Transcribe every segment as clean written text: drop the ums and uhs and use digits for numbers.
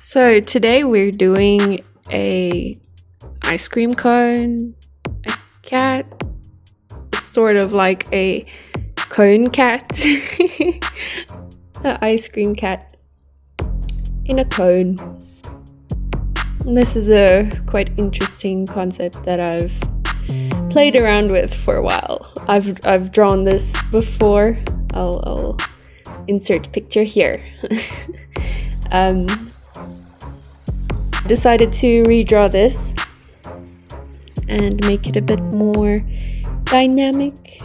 So today we're doing a ice cream cone, a cat. It's sort of like a cone cat, an ice cream cat in a cone. And this is a quite interesting concept that I've played around with for a while. I've drawn this before. I'll insert picture here. Decided to redraw this and make it a bit more dynamic.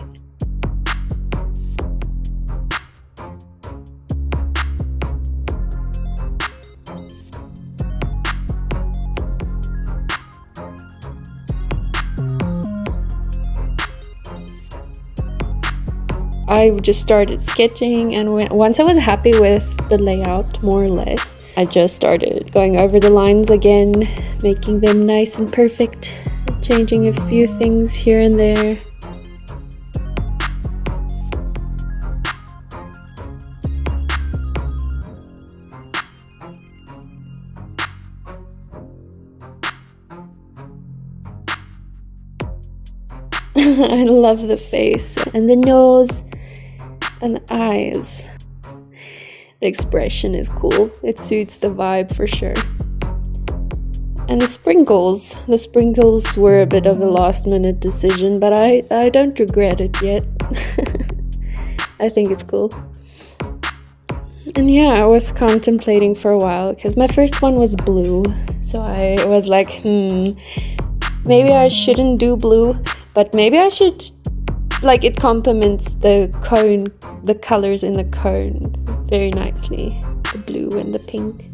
I just started sketching, and once I was happy with the layout, more or less, I just started going over the lines again, making them nice and perfect, changing a few things here and there. I love the face and the nose and the eyes. The expression is cool. It suits the vibe for sure. And the sprinkles were a bit of a last minute decision, but I don't regret it yet. I think it's cool. And yeah, I was contemplating for a while because my first one was blue. So I was like, maybe I shouldn't do blue, but maybe I should, like, it complements the cone, the colors in the cone very nicely, the blue and the pink.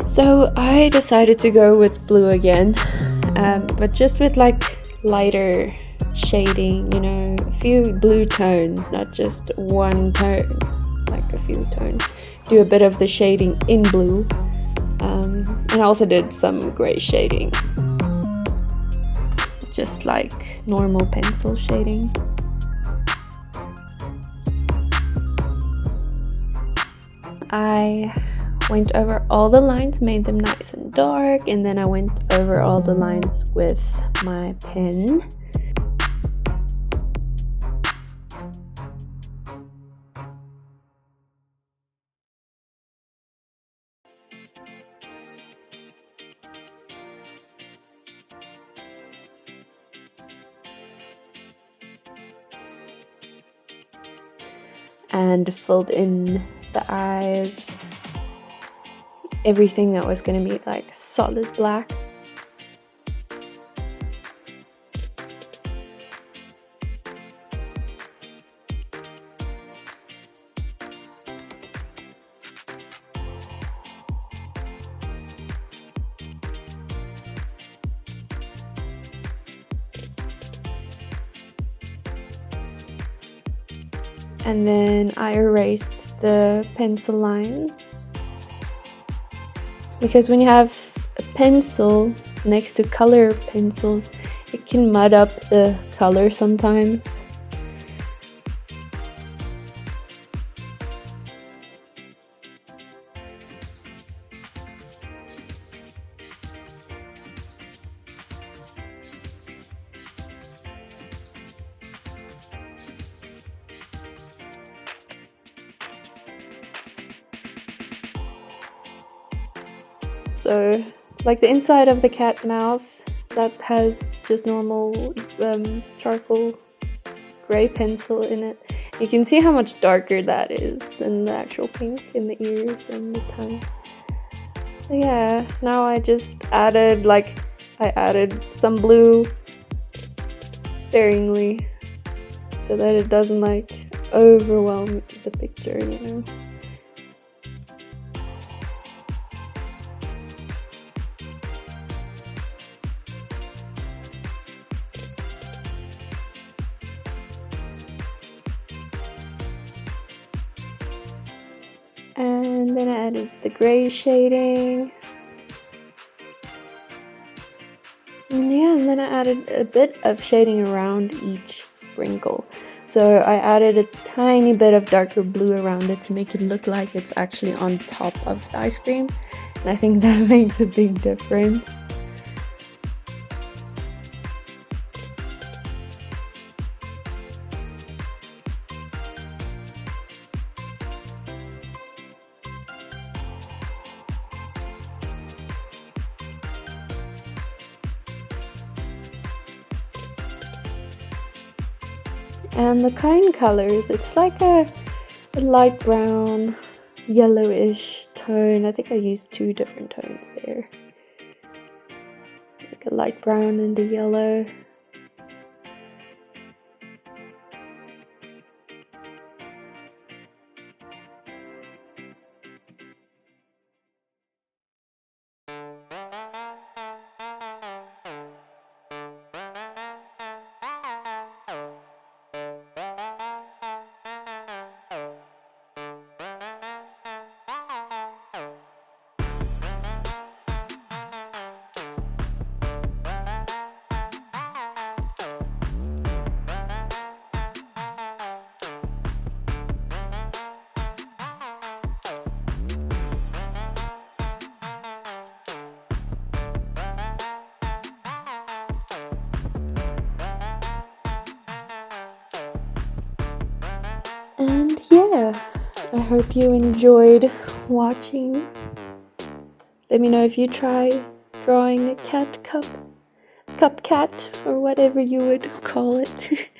So I decided to go with blue again, but just with like lighter shading, a few blue tones, not just one tone, like a few tones. Do a bit of the shading in blue, and I also did some gray shading, just like normal pencil shading. I went over all the lines, made them nice and dark, and then I went over all the lines with my pen. And filled in the eyes, everything that was going to be like solid black. And then I erased the pencil lines, because when you have a pencil next to color pencils, it can mud up the color sometimes. So, like the inside of the cat mouth, that has just normal charcoal gray pencil in it. You can see how much darker that is than the actual pink in the ears and the tongue. So yeah, now I just added, I added some blue sparingly so that it doesn't overwhelm the picture, And then I added the gray shading. And then I added a bit of shading around each sprinkle. So I added a tiny bit of darker blue around it to make it look like it's actually on top of the ice cream. And I think that makes a big difference. And the cone colors, it's like a light brown, yellowish tone. I think I used 2 different tones there. Like a light brown and a yellow. And yeah, I hope you enjoyed watching. Let me know if you try drawing a cat cup cat, or whatever you would call it.